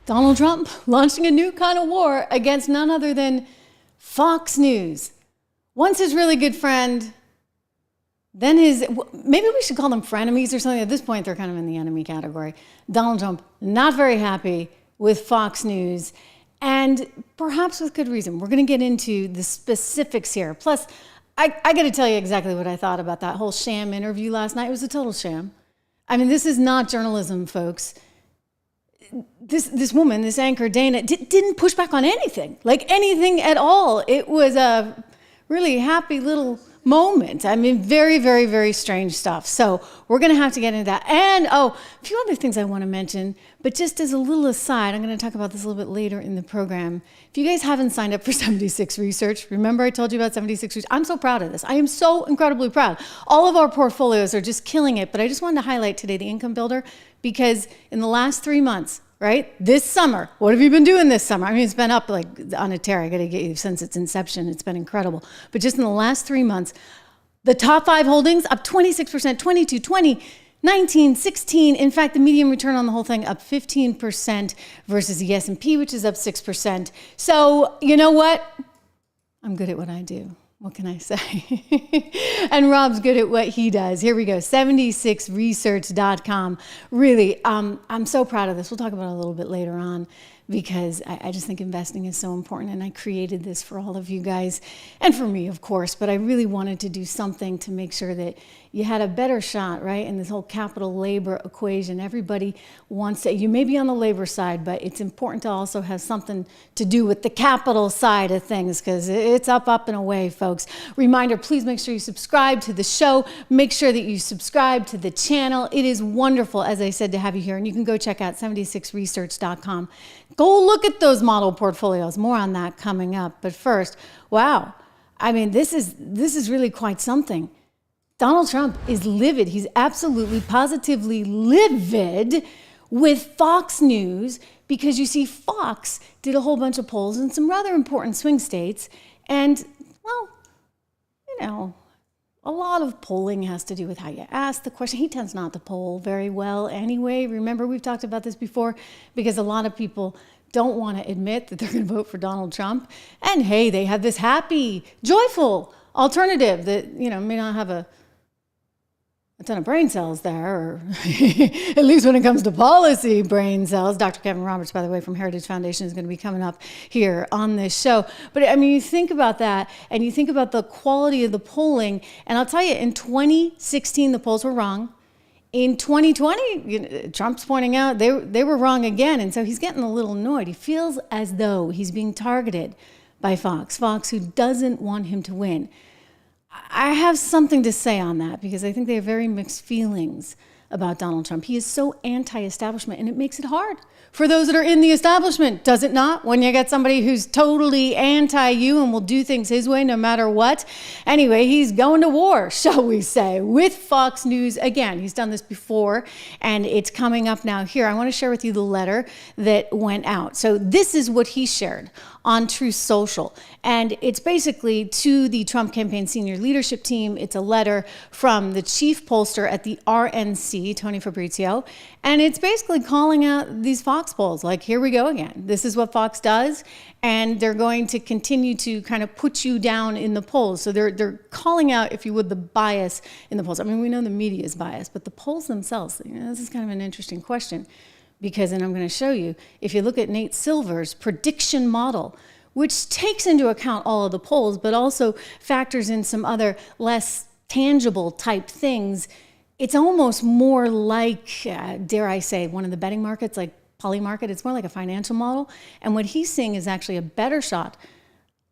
Donald Trump launching a new kind of war against none other than Fox News. Once his really good friend, then maybe we should call them frenemies or something. At this point, they're kind of in the enemy category. Donald Trump, not very happy with Fox News, and perhaps with good reason. We're going to get into the specifics here. Plus, I got to tell you exactly what I thought about that whole sham interview last night. It was a total sham. I mean, this is not journalism, folks. This woman, this anchor, Dana, didn't push back on anything, like anything at all. It was a really happy little moment. I mean, very, very, very strange stuff. So we're going to have to get into that. And, a few other things I want to mention, but just as a little aside, I'm going to talk about this a little bit later in the program. If you guys haven't signed up for 76 Research, remember I told you about 76 Research? I'm so proud of this. I am so incredibly proud. All of our portfolios are just killing it, but I just wanted to highlight today the income builder because in the last 3 months, right? This summer, what have you been doing this summer? I mean, it's been up like on a tear. I got to get you since its inception. It's been incredible. But just in the last 3 months, the top 5 holdings up 26%, 22, 20, 19, 16. In fact, the median return on the whole thing up 15% versus the S&P, which is up 6%. So you know what? I'm good at what I do. What can I say? And Rob's good at what he does. Here we go, 76research.com. Really, I'm so proud of this. We'll talk about it a little bit later on because I just think investing is so important, and I created this for all of you guys and for me, of course, but I really wanted to do something to make sure that you had a better shot, right, in this whole capital labor equation. Everybody wants to, you may be on the labor side, but it's important to also have something to do with the capital side of things because it's up and away, folks. Reminder, please make sure you subscribe to the show. Make sure that you subscribe to the channel. It is wonderful, as I said, to have you here, and you can go check out 76research.com. Go look at those model portfolios. More on that coming up. But first, wow, I mean, this is really quite something. Donald Trump is livid. He's absolutely, positively livid with Fox News because you see Fox did a whole bunch of polls in some rather important swing states. And, well, you know, a lot of polling has to do with how you ask the question. He tends not to poll very well anyway. Remember, we've talked about this before because a lot of people don't want to admit that they're going to vote for Donald Trump. And hey, they have this happy, joyful alternative that, you know, may not have a ton of brain cells there, or at least when it comes to policy brain cells. Dr. Kevin Roberts, by the way, from Heritage Foundation is going to be coming up here on this show. But I mean, you think about that and you think about the quality of the polling. And I'll tell you, in 2016, the polls were wrong. In 2020, Trump's pointing out they were wrong again. And so he's getting a little annoyed. He feels as though he's being targeted by Fox, who doesn't want him to win. I have something to say on that because I think they have very mixed feelings about Donald Trump. He is so anti-establishment, and it makes it hard for those that are in the establishment, does it not? When you get somebody who's totally anti-you and will do things his way no matter what. Anyway, he's going to war, shall we say, with Fox News again. He's done this before, and it's coming up now here. I want to share with you the letter that went out. So this is what he shared on Truth Social. And it's basically to the Trump campaign senior leadership team. It's a letter from the chief pollster at the RNC, Tony Fabrizio. And it's basically calling out these Fox polls. Like, here we go again. This is what Fox does. And they're going to continue to kind of put you down in the polls. So they're calling out, if you would, the bias in the polls. I mean, we know the media is biased, but the polls themselves, this is kind of an interesting question. Because, and I'm going to show you, if you look at Nate Silver's prediction model, which takes into account all of the polls, but also factors in some other less tangible type things, it's almost more like, dare I say, one of the betting markets, like Polymarket. It's more like a financial model. And what he's seeing is actually a better shot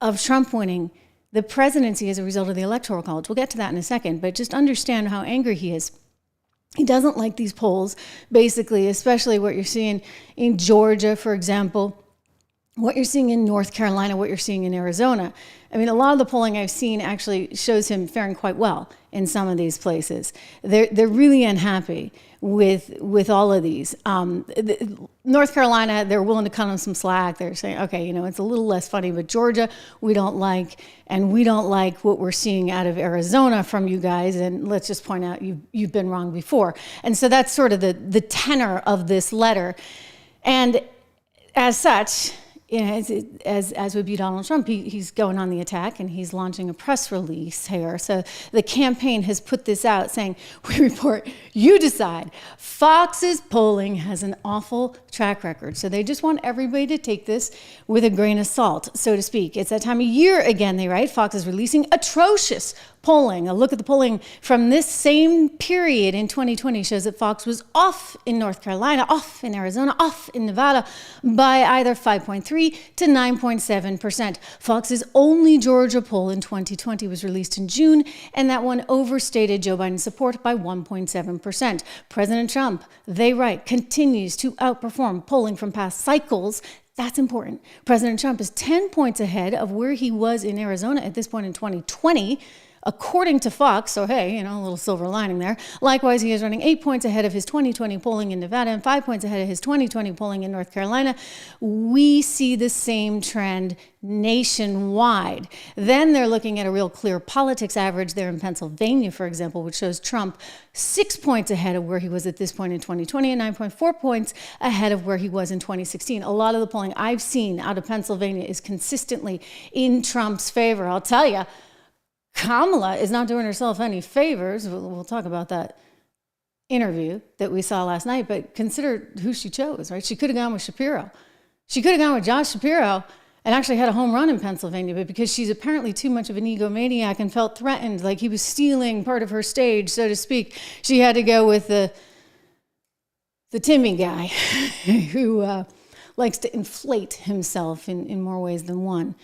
of Trump winning the presidency as a result of the Electoral College. We'll get to that in a second, but just understand how angry he is. He doesn't like these polls, basically, especially what you're seeing in Georgia, for example, what you're seeing in North Carolina, what you're seeing in Arizona. I mean, a lot of the polling I've seen actually shows him faring quite well in some of these places. They're really unhappy with all of these. North Carolina, they're willing to cut him some slack. They're saying, okay, it's a little less funny, but Georgia, we don't like, and we don't like what we're seeing out of Arizona from you guys. And let's just point out you've been wrong before. And so that's sort of the tenor of this letter. And as such, as would be Donald Trump, he's going on the attack and he's launching a press release here. So the campaign has put this out saying, we report, you decide. Fox's polling has an awful track record. So they just want everybody to take this with a grain of salt, so to speak. It's that time of year again, they write. Fox is releasing atrocious polling. A look at the polling from this same period in 2020 shows that Fox was off in North Carolina, off in Arizona, off in Nevada by either 5.3 to 9.7%. Fox's only Georgia poll in 2020 was released in June, and that one overstated Joe Biden's support by 1.7%. President Trump, they write, continues to outperform polling from past cycles. That's important. President Trump is 10 points ahead of where he was in Arizona at this point in 2020. According to Fox, so hey, a little silver lining there. Likewise, he is running 8 points ahead of his 2020 polling in Nevada and 5 points ahead of his 2020 polling in North Carolina. We see the same trend nationwide. Then they're looking at a real clear politics average there in Pennsylvania, for example, which shows Trump 6 points ahead of where he was at this point in 2020 and 9.4 points ahead of where he was in 2016. A lot of the polling I've seen out of Pennsylvania is consistently in Trump's favor. I'll tell you, Kamala is not doing herself any favors. We'll talk about that interview that we saw last night, but consider who she chose, right? She could have gone with Shapiro. She could have gone with Josh Shapiro and actually had a home run in Pennsylvania, but because she's apparently too much of an egomaniac and felt threatened, like he was stealing part of her stage, so to speak, she had to go with the Timmy guy who likes to inflate himself in more ways than one,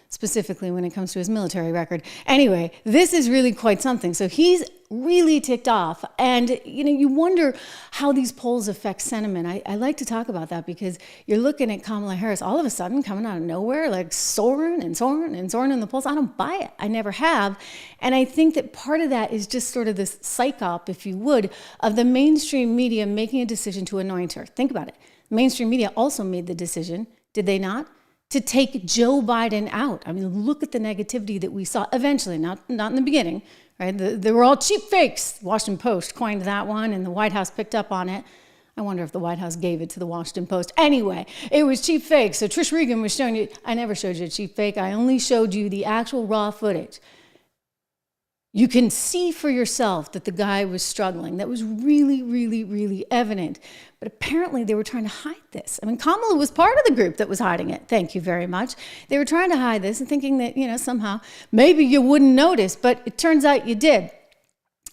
specifically when it comes to his military record. Anyway, this is really quite something. So he's really ticked off. And, you wonder how these polls affect sentiment. I like to talk about that because you're looking at Kamala Harris all of a sudden coming out of nowhere, like soaring and soaring and soaring in the polls. I don't buy it. I never have. And I think that part of that is just sort of this psyop, if you would, of the mainstream media making a decision to anoint her. Think about it. Mainstream media also made the decision, did they not, to take Joe Biden out. I mean, look at the negativity that we saw eventually, not in the beginning, right? They were all cheap fakes. Washington Post coined that one, and the White House picked up on it. I wonder if the White House gave it to the Washington Post. Anyway, it was cheap fakes. So Trish Regan was showing you, I never showed you a cheap fake. I only showed you the actual raw footage. You can see for yourself that the guy was struggling. That was really, really, really evident. But apparently they were trying to hide this. I mean, Kamala was part of the group that was hiding it. Thank you very much. They were trying to hide this and thinking that, somehow maybe you wouldn't notice, but it turns out you did.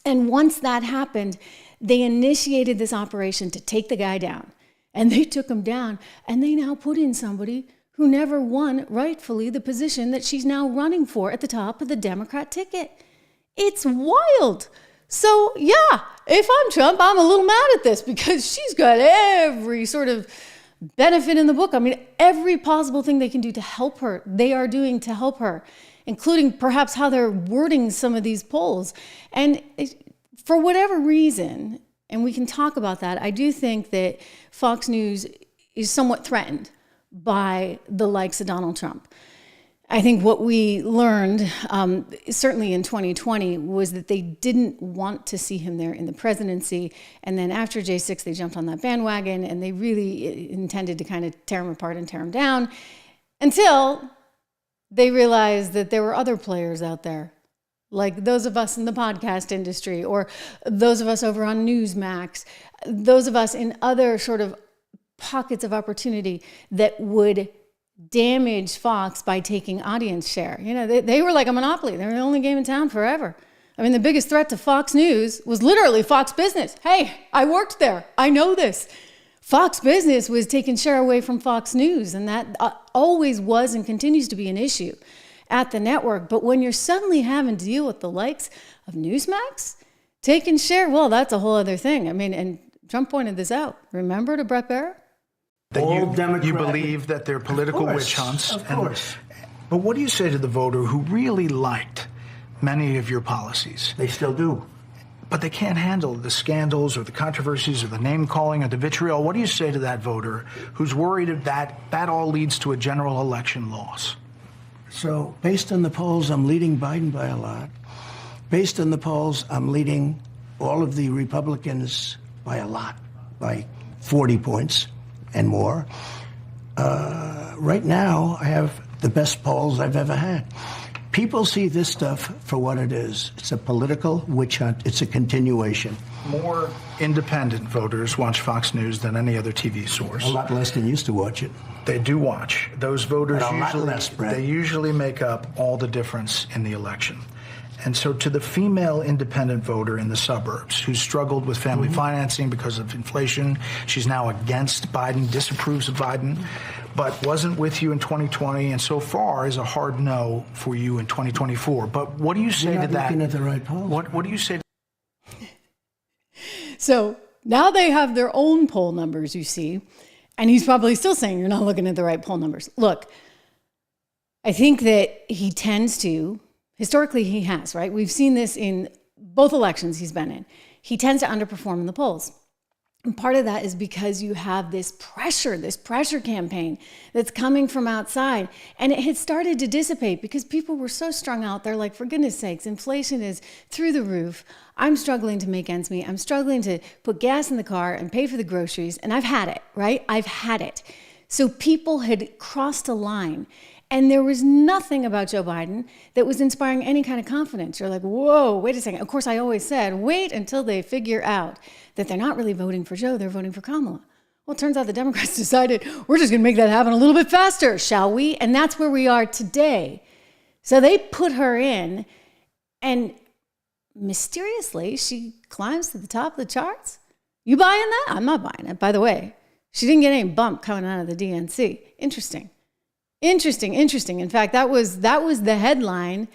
And once that happened, they initiated this operation to take the guy down. And they took him down, and they now put in somebody who never won, rightfully, the position that she's now running for at the top of the Democrat ticket. It's wild. So, yeah, if I'm Trump, I'm a little mad at this because she's got every sort of benefit in the book. I mean, every possible thing they can do to help her, they are doing to help her, including perhaps how they're wording some of these polls. And for whatever reason, and we can talk about that, I do think that Fox News is somewhat threatened by the likes of Donald Trump. I think what we learned, certainly in 2020, was that they didn't want to see him there in the presidency. And then after J6, they jumped on that bandwagon, and they really intended to kind of tear him apart and tear him down until they realized that there were other players out there, like those of us in the podcast industry or those of us over on Newsmax, those of us in other sort of pockets of opportunity that would damage Fox by taking audience share. They were like a monopoly. They were the only game in town forever. I mean, the biggest threat to Fox News was literally Fox Business. Hey, I worked there. I know this. Fox Business was taking share away from Fox News, and that always was and continues to be an issue at the network. But when you're suddenly having to deal with the likes of Newsmax taking share, well, that's a whole other thing. I mean, and Trump pointed this out. Remember to Brett Baier? That you believe that they're political witch hunts. Of course. But what do you say to the voter who really liked many of your policies? They still do. But they can't handle the scandals or the controversies or the name-calling or the vitriol. What do you say to that voter who's worried that all leads to a general election loss? So based on the polls, I'm leading Biden by a lot. Based on the polls, I'm leading all of the Republicans by a lot, by 40 points and more. right now, I have the best polls I've ever had. People see this stuff for what it is. It's a political witch hunt. It's a continuation. More independent voters watch Fox News than any other TV source. A lot less than used to watch it. They do watch. Those voters But a lot less, Brett. they usually make up all the difference in the election. And so to the female independent voter in the suburbs who struggled with family financing because of inflation, she's now against Biden, disapproves of Biden, but wasn't with you in 2020 and so far is a hard no for you in 2024. But what do you say You're to not that? looking at the right polls. What do you say to So now they have their own poll numbers, you see, and he's probably still saying you're not looking at the right poll numbers. Look, I think that he tends to, historically he has, right? We've seen this in both elections he's been in. He tends to underperform in the polls. And part of that is because you have this pressure campaign that's coming from outside. And it had started to dissipate because people were so strung out. They're like, for goodness sakes, inflation is through the roof. I'm struggling to make ends meet. I'm struggling to put gas in the car and pay for the groceries. And I've had it, right? I've had it. So people had crossed a line. And there was nothing about Joe Biden that was inspiring any kind of confidence. You're like, whoa, wait a second. Of course, I always said, wait until they figure out that they're not really voting for Joe, they're voting for Kamala. Well, it turns out the Democrats decided, we're just going to make that happen a little bit faster, shall we? And that's where we are today. So they put her in, and mysteriously, she climbs to the top of the charts. You buying that? I'm not buying it, by the way. She didn't get any bump coming out of the DNC. Interesting. In fact, that was the headline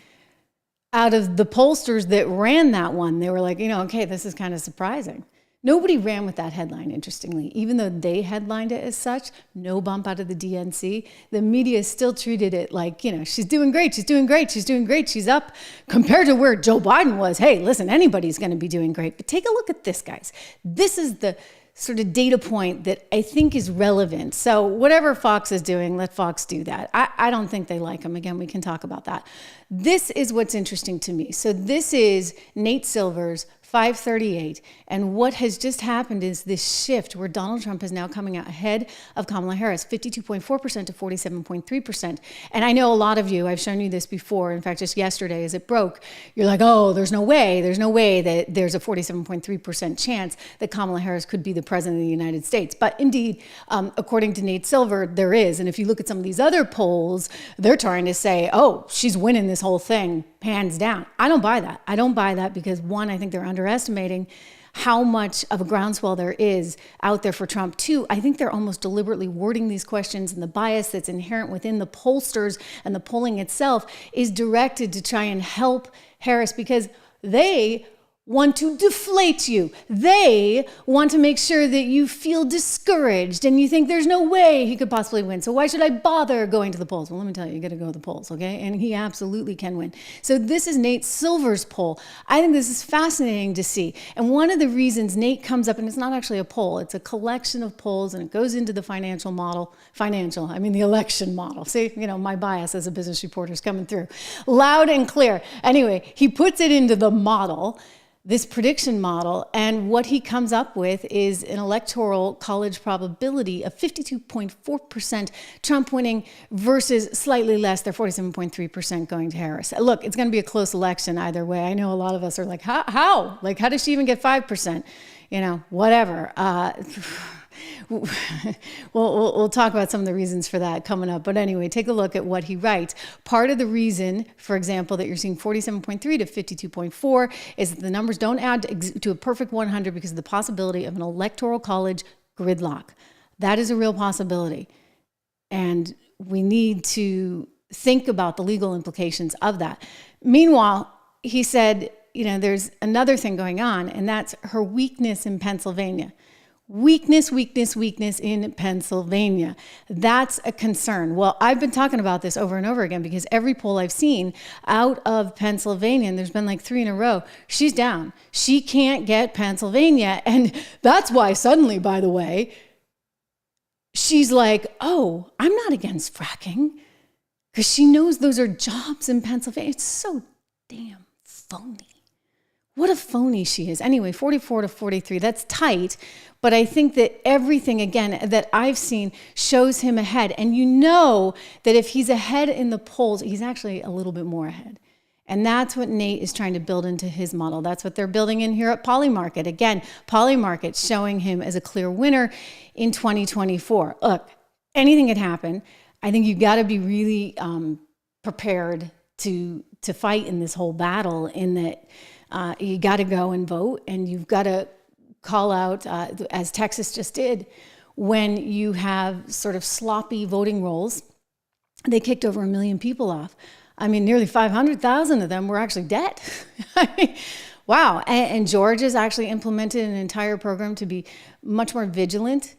out of the pollsters that ran that one. They were like, okay, this is kind of surprising. Nobody ran with that headline, interestingly. Even though they headlined it as such, no bump out of the DNC, the media still treated it like, she's doing great, she's up compared to where Joe Biden was. Hey, listen, anybody's going to be doing great. But take a look at this, guys. This is the sort of data point that I think is relevant. So whatever Fox is doing, let Fox do that. I don't think they like him. Again, we can talk about that. This is what's interesting to me. So this is Nate Silver's 538. And what has just happened is this shift where Donald Trump is now coming out ahead of Kamala Harris, 52.4% to 47.3%. And I know a lot of you, I've shown you this before. In fact, just yesterday as it broke, you're like, oh, there's no way that there's a 47.3% chance that Kamala Harris could be the president of the United States. But indeed, according to Nate Silver, there is. And if you look at some of these other polls, they're trying to say, oh, she's winning this whole thing, hands down. I don't buy that because one, I think they're underestimating how much of a groundswell there is out there for Trump. Two, I think they're almost deliberately wording these questions, and the bias that's inherent within the pollsters and the polling itself is directed to try and help Harris because they want to deflate you. They want to make sure that you feel discouraged and you think there's no way he could possibly win. So why should I bother going to the polls? Well, let me tell you got to go to the polls, okay? And he absolutely can win. So this is Nate Silver's poll. I think this is fascinating to see. And one of the reasons Nate comes up, and it's not actually a poll, it's a collection of polls, and it goes into the the election model. See, my bias as a business reporter is coming through loud and clear. Anyway, he puts it into the model, this prediction model, and what he comes up with is an electoral college probability of 52.4% Trump winning versus slightly less, they're 47.3% going to Harris. Look, it's going to be a close election either way. I know a lot of us are like, how? Like, how does she even get 5%? Whatever. We'll talk about some of the reasons for that coming up. But anyway, take a look at what he writes. Part of the reason, for example, that you're seeing 47.3 to 52.4 is that the numbers don't add to a perfect 100 because of the possibility of an electoral college gridlock. That is a real possibility. And we need to think about the legal implications of that. Meanwhile, he said, there's another thing going on, and that's her weakness in Pennsylvania. Weakness in Pennsylvania. That's a concern. Well, I've been talking about this over and over again because every poll I've seen out of Pennsylvania, and there's been like 3 in a row, she's down. She can't get Pennsylvania. And that's why suddenly, by the way, she's like, oh, I'm not against fracking because she knows those are jobs in Pennsylvania. It's so damn phony. What a phony she is. Anyway, 44 to 43, that's tight. But I think that everything, again, that I've seen shows him ahead. And you know that if he's ahead in the polls, he's actually a little bit more ahead. And that's what Nate is trying to build into his model. That's what they're building in here at Polymarket. Again, Polymarket showing him as a clear winner in 2024. Look, anything could happen. I think you've got to be really prepared to fight in this whole battle, in that you got to go and vote, and you've got to call out, as Texas just did, when you have sort of sloppy voting rolls. They kicked over 1 million people off. I mean, nearly 500,000 of them were actually dead. I mean, wow. And Georgia's actually implemented an entire program to be much more vigilant.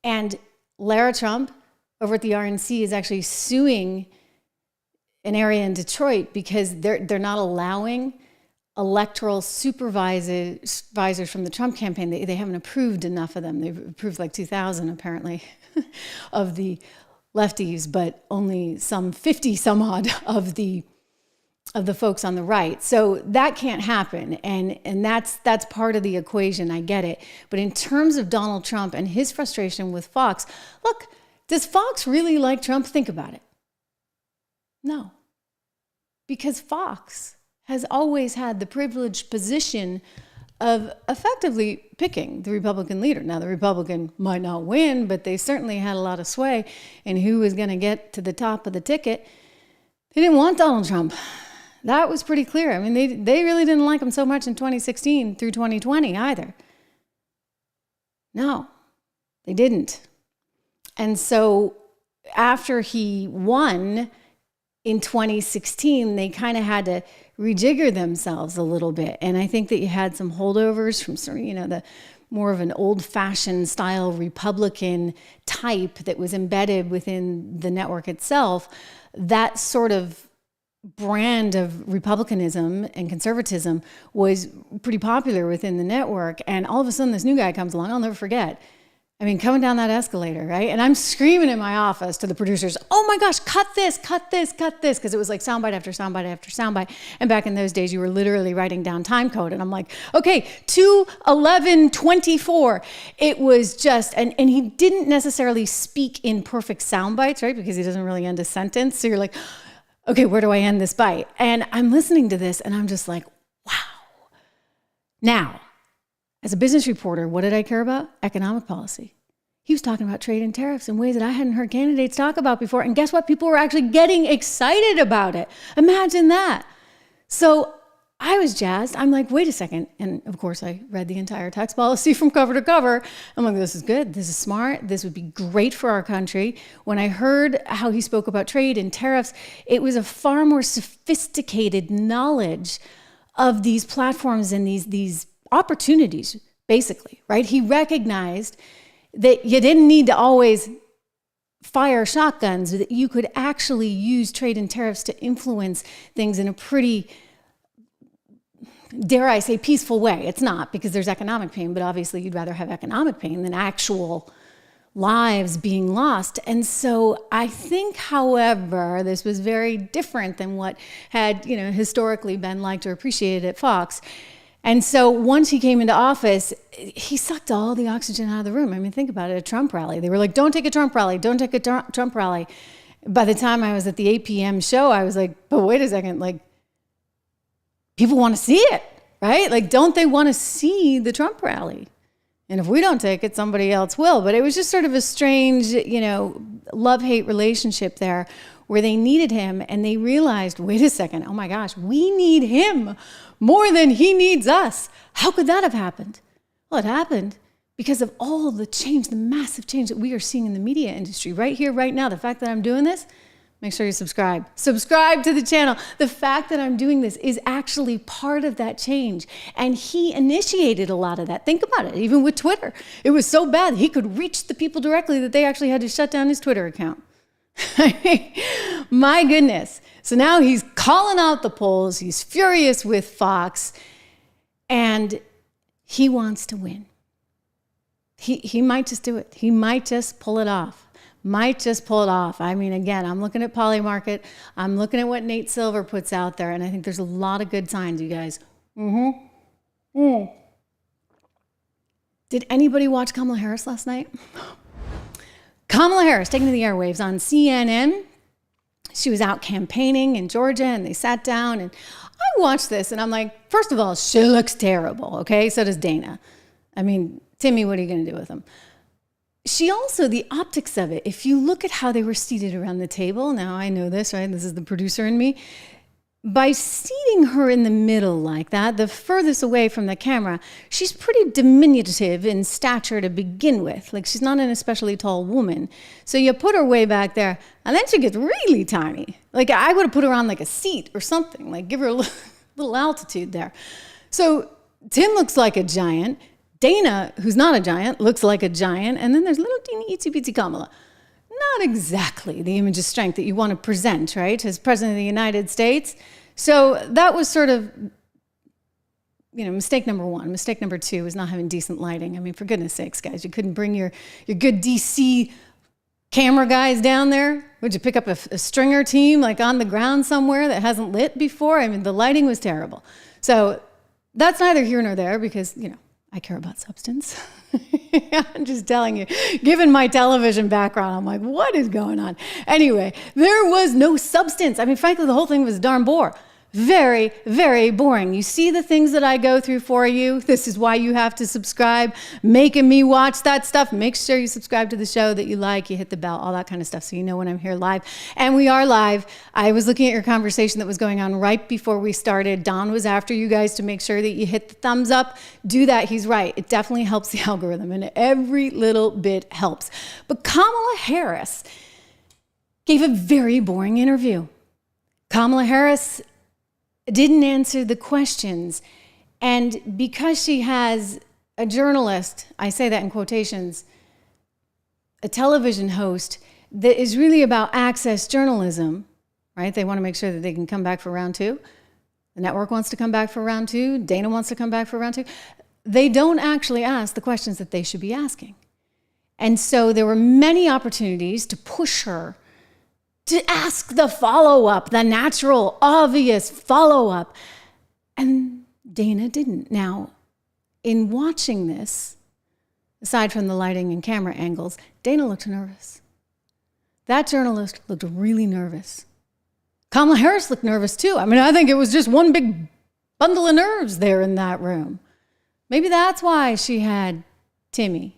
And Lara Trump over at the RNC is actually suing an area in Detroit because they're not allowing electoral supervisors from the Trump campaign. They haven't approved enough of them. They've approved like 2,000 apparently of the lefties, but only some 50 some odd of the folks on the right. So that can't happen. And that's part of the equation. I get it. But in terms of Donald Trump and his frustration with Fox, look, does Fox really like Trump? Think about it. No. Because Fox has always had the privileged position of effectively picking the Republican leader. Now, the Republican might not win, but they certainly had a lot of sway in who was going to get to the top of the ticket. They didn't want Donald Trump. That was pretty clear. I mean, they really didn't like him so much in 2016 through 2020 either. No, they didn't. And so after he won in 2016, they kind of had to rejigger themselves a little bit. And I think that you had some holdovers from sort of, the more of an old-fashioned style Republican type that was embedded within the network itself. That sort of brand of republicanism and conservatism was pretty popular within the network. And all of a sudden, this new guy comes along. I'll never forget. I mean, coming down that escalator, right? And I'm screaming in my office to the producers, oh my gosh, cut this, because it was like soundbite after soundbite after soundbite. And back in those days, you were literally writing down time code. And I'm like, okay, 2:11:24. It was just, and he didn't necessarily speak in perfect soundbites, right? Because he doesn't really end a sentence. So you're like, okay, where do I end this bite? And I'm listening to this and I'm just like, wow. Now, as a business reporter, what did I care about? Economic policy. He was talking about trade and tariffs in ways that I hadn't heard candidates talk about before. And guess what? People were actually getting excited about it. Imagine that. So I was jazzed. I'm like, wait a second. And of course, I read the entire tax policy from cover to cover. I'm like, this is good. This is smart. This would be great for our country. When I heard how he spoke about trade and tariffs, it was a far more sophisticated knowledge of these platforms and these opportunities, basically, right? He recognized that you didn't need to always fire shotguns, that you could actually use trade and tariffs to influence things in a pretty, dare I say, peaceful way. It's not, because there's economic pain, but obviously you'd rather have economic pain than actual lives being lost. And so I think, however, this was very different than what had, historically been liked or appreciated at Fox. And so once he came into office, he sucked all the oxygen out of the room. I mean, think about it, a Trump rally. They were like, don't take a Trump rally, don't take a Trump rally. By the time I was at the 8 p.m. show, I was like, but wait a second, like, people want to see it, right? Like, don't they want to see the Trump rally? And if we don't take it, somebody else will. But it was just sort of a strange, love-hate relationship there where they needed him and they realized, wait a second, oh my gosh, we need him more than he needs us. How could that have happened? Well, it happened because of all the change, the massive change that we are seeing in the media industry right here, right now. The fact that I'm doing this, make sure you subscribe. Subscribe to the channel. The fact that I'm doing this is actually part of that change. And he initiated a lot of that. Think about it, even with Twitter. It was so bad, he could reach the people directly that they actually had to shut down his Twitter account. My goodness. So now he's calling out the polls. He's furious with Fox. And he wants to win. He might just do it. He might just pull it off. I mean, again, I'm looking at Polymarket. I'm looking at what Nate Silver puts out there. And I think there's a lot of good signs, you guys. Did anybody watch Kamala Harris last night? Kamala Harris taken to the airwaves on CNN. She was out campaigning in Georgia and they sat down and I watched this and I'm like, first of all, she looks terrible, okay? So does Dana. I mean, Timmy, what are you going to do with him? She also, the optics of it, if you look at how they were seated around the table, now I know this, right? This is the producer in me. By seating her in the middle like that, the furthest away from the camera, she's pretty diminutive in stature to begin with. Like, she's not an especially tall woman. So you put her way back there, and then she gets really tiny. Like, I would have put her on like a seat or something, like give her a little altitude there. So Tim looks like a giant. Dana, who's not a giant, looks like a giant. And then there's little teeny itsy bitsy Kamala. Not exactly the image of strength that you want to present, right, as President of the United States. So that was sort of, mistake number one. Mistake number two is not having decent lighting. I mean, for goodness sakes, guys, you couldn't bring your good DC camera guys down there? Would you pick up a stringer team like on the ground somewhere that hasn't lit before? I mean, the lighting was terrible. So that's neither here nor there because, I care about substance. I'm just telling you, given my television background, I'm like, what is going on? Anyway, there was no substance. I mean, frankly, the whole thing was a darn bore. Very, very boring. You see the things that I go through for you. This is why you have to subscribe, making me watch that stuff. Make sure you subscribe to the show that you like, you hit the bell, all that kind of stuff, so you know when I'm here live. And we are live. I was looking at your conversation that was going on right before we started. Don was after you guys to make sure that you hit the thumbs up. Do that. He's right. It definitely helps the algorithm, and every little bit helps. But Kamala Harris gave a very boring interview. Kamala Harris didn't answer the questions. And because she has a journalist, I say that in quotations, a television host that is really about access journalism, right? They want to make sure that they can come back for round two. The network wants to come back for round two. Dana wants to come back for round two. They don't actually ask the questions that they should be asking. And so there were many opportunities to push her to ask the follow-up, the natural, obvious follow-up. And Dana didn't. Now, in watching this, aside from the lighting and camera angles, Dana looked nervous. That journalist looked really nervous. Kamala Harris looked nervous too. I mean, I think it was just one big bundle of nerves there in that room. Maybe that's why she had Timmy.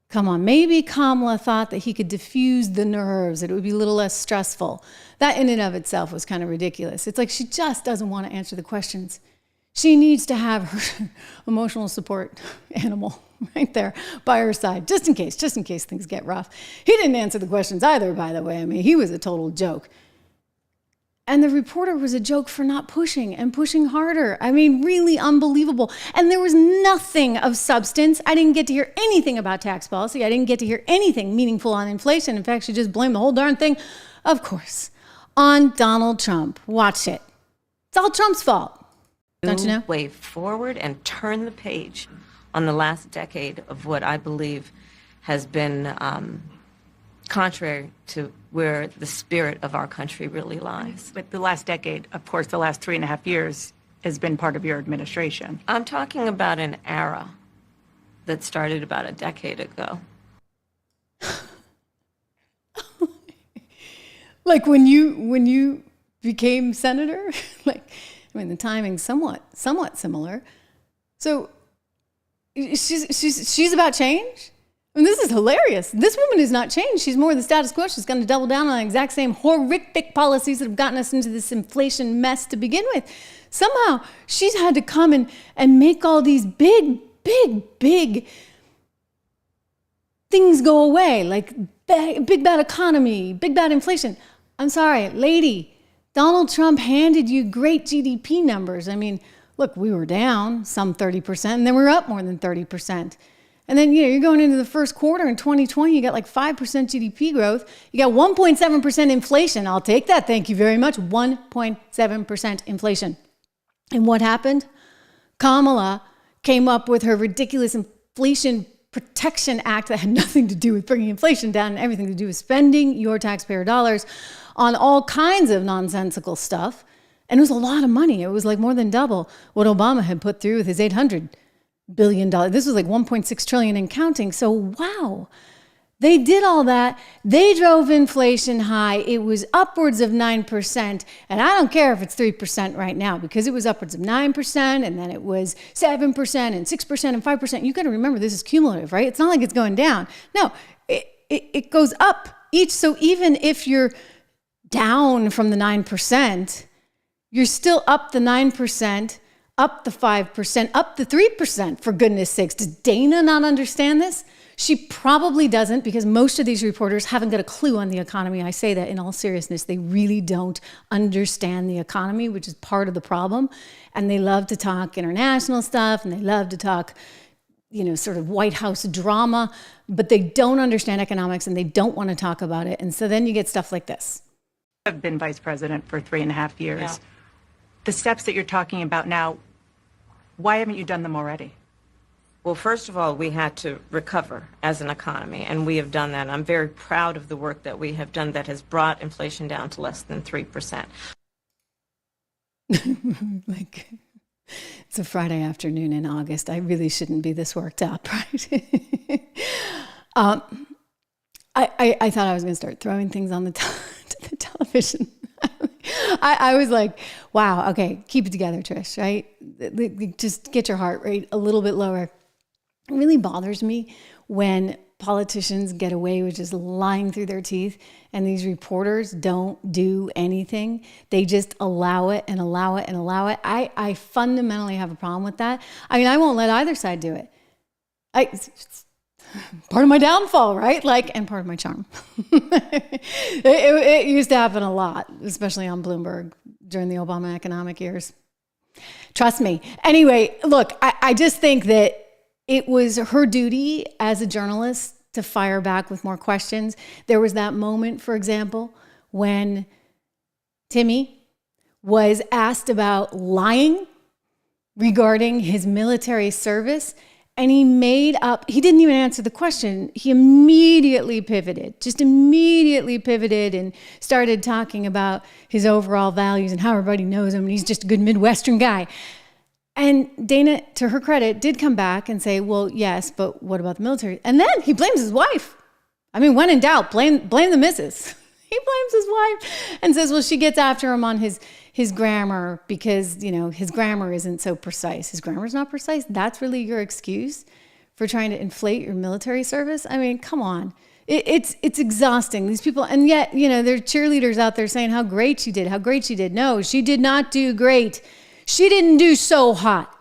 Come on, maybe Kamala thought that he could diffuse the nerves, that it would be a little less stressful. That in and of itself was kind of ridiculous. It's like she just doesn't want to answer the questions. She needs to have her emotional support animal right there by her side, just in case things get rough. He didn't answer the questions either, by the way. I mean, he was a total joke. And the reporter was a joke for not pushing and pushing harder. I mean, really unbelievable. And there was nothing of substance. I didn't get to hear anything about tax policy. I didn't get to hear anything meaningful on inflation. In fact, she just blamed the whole darn thing, of course, on Donald Trump. Watch it. It's all Trump's fault. Don't you know? Way forward and turn the page on the last decade of what I believe has been contrary to where the spirit of our country really lies. But the last decade, of course, the last 3.5 years has been part of your administration. I'm talking about an era that started about a decade ago. Like when you became senator? The timing's somewhat similar. So she's about change? I mean, this is hilarious. This woman is not changed. She's more the status quo. She's going to double down on the exact same horrific policies that have gotten us into this inflation mess to begin with. Somehow, she's had to come and make all these big things go away, like big bad economy, big bad inflation. I'm sorry, lady, Donald Trump handed you great GDP numbers. I mean, look, we were down some 30%, and then we were up more than 30%. And then, you're going into the first quarter in 2020, you got like 5% GDP growth. You got 1.7% inflation. I'll take that. Thank you very much. 1.7% inflation. And what happened? Kamala came up with her ridiculous Inflation Protection Act that had nothing to do with bringing inflation down and everything to do with spending your taxpayer dollars on all kinds of nonsensical stuff. And it was a lot of money. It was like more than double what Obama had put through with his $800 billion. This was like 1.6 trillion and counting. So wow, they did all that. They drove inflation high. It was upwards of 9%. And I don't care if it's 3% right now, because it was upwards of 9%, and then it was 7% and 6% and 5%. You got to remember, this is cumulative, right? It's not like it's going down. No, it goes up each. So even if you're down from the 9%, you're still up the 9%, up the 5%, up the 3%, for goodness sakes. Does Dana not understand this? She probably doesn't, because most of these reporters haven't got a clue on the economy. I say that in all seriousness. They really don't understand the economy, which is part of the problem. And they love to talk international stuff, and they love to talk, sort of White House drama, but they don't understand economics, and they don't want to talk about it. And so then you get stuff like this. I've been vice president for 3.5 years. Yeah. The steps that you're talking about now, why haven't you done them already? Well, first of all, we had to recover as an economy, and we have done that. I'm very proud of the work that we have done that has brought inflation down to less than 3%. Like, it's a Friday afternoon in August. I really shouldn't be this worked up, right? I thought I was going to start throwing things on the television. I was like, wow, okay, keep it together, Trish, right? Just get your heart rate a little bit lower. It really bothers me when politicians get away with just lying through their teeth, and these reporters don't do anything. They just allow it and allow it and allow it. I fundamentally have a problem with that. I mean, I won't let either side do it. It's part of my downfall, right? And part of my charm. It used to happen a lot, especially on Bloomberg during the Obama economic years. Trust me. Anyway, look, I just think that it was her duty as a journalist to fire back with more questions. There was that moment, for example, when Timmy was asked about lying regarding his military service, and he didn't even answer the question. He immediately pivoted and started talking about his overall values and how everybody knows him, and he's just a good Midwestern guy. And Dana, to her credit, did come back and say, well, yes, but what about the military? And then he blames his wife. I mean, when in doubt, blame the missus. He blames his wife and says, well, she gets after him on his grammar because, his grammar isn't so precise. His grammar's not precise? That's really your excuse for trying to inflate your military service? I mean, come on. It's exhausting, these people. And yet, there are cheerleaders out there saying how great she did. No, she did not do great. She didn't do so hot.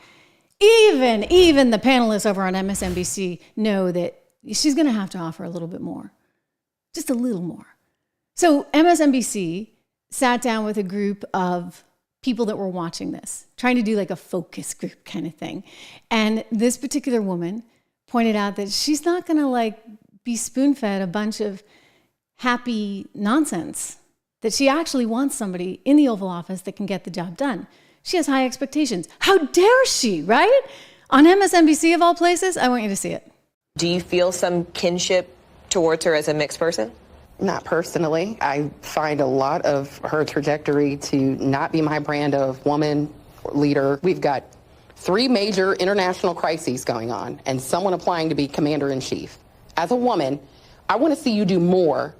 Even the panelists over on MSNBC know that she's going to have to offer a little bit more, just a little more. So MSNBC sat down with a group of people that were watching this, trying to do like a focus group kind of thing. And this particular woman pointed out that she's not going to be spoon-fed a bunch of happy nonsense, that she actually wants somebody in the Oval Office that can get the job done. She has high expectations. How dare she, right? On MSNBC of all places, I want you to see it. Do you feel some kinship towards her as a mixed person? Not personally. I find a lot of her trajectory to not be my brand of woman leader. We've got 3 major international crises going on and someone applying to be commander-in-chief. As a woman, I want to see you do more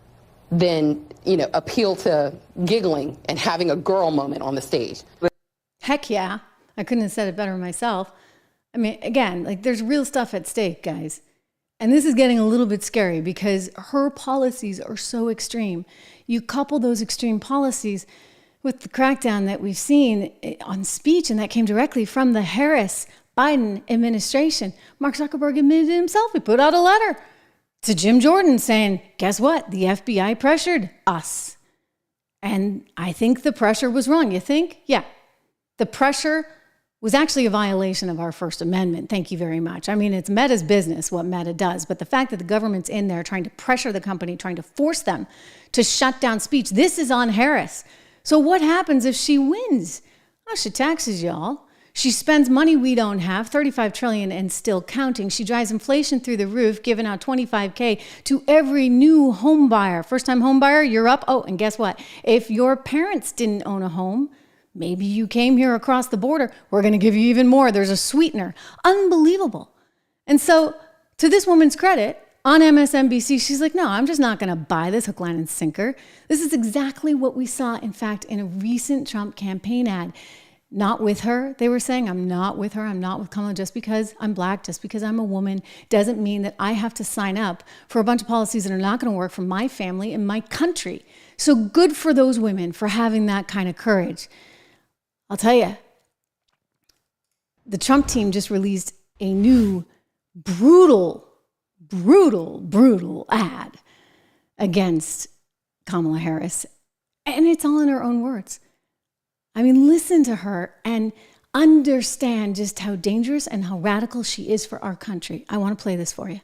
than, appeal to giggling and having a girl moment on the stage. Heck yeah. I couldn't have said it better myself. I mean, again, there's real stuff at stake, guys. And this is getting a little bit scary because her policies are so extreme. You couple those extreme policies with the crackdown that we've seen on speech, and that came directly from the Harris-Biden administration. Mark Zuckerberg admitted it himself. He put out a letter to Jim Jordan saying, guess what? The FBI pressured us. And I think the pressure was wrong. You think? Yeah. The pressure was actually a violation of our First Amendment. Thank you very much. I mean, it's Meta's business what Meta does, but the fact that the government's in there trying to pressure the company, trying to force them to shut down speech, this is on Harris. So what happens if she wins? Oh, she taxes y'all. She spends money we don't have, $35 trillion and still counting. She drives inflation through the roof, giving out $25K to every new home buyer. First-time home buyer, you're up. Oh, and guess what? If your parents didn't own a home, Maybe you came here across the border. We're going to give you even more. There's a sweetener. Unbelievable. And so, to this woman's credit, on MSNBC, she's like, no, I'm just not going to buy this hook, line, and sinker. This is exactly what we saw, in fact, in a recent Trump campaign ad. Not with her. They were saying, I'm not with her. I'm not with Kamala. Just because I'm black, just because I'm a woman, doesn't mean that I have to sign up for a bunch of policies that are not going to work for my family and my country. So good for those women for having that kind of courage. I'll tell you, the Trump team just released a new brutal ad against Kamala Harris. And it's all in her own words. I mean, listen to her and understand just how dangerous and how radical she is for our country. I want to play this for you.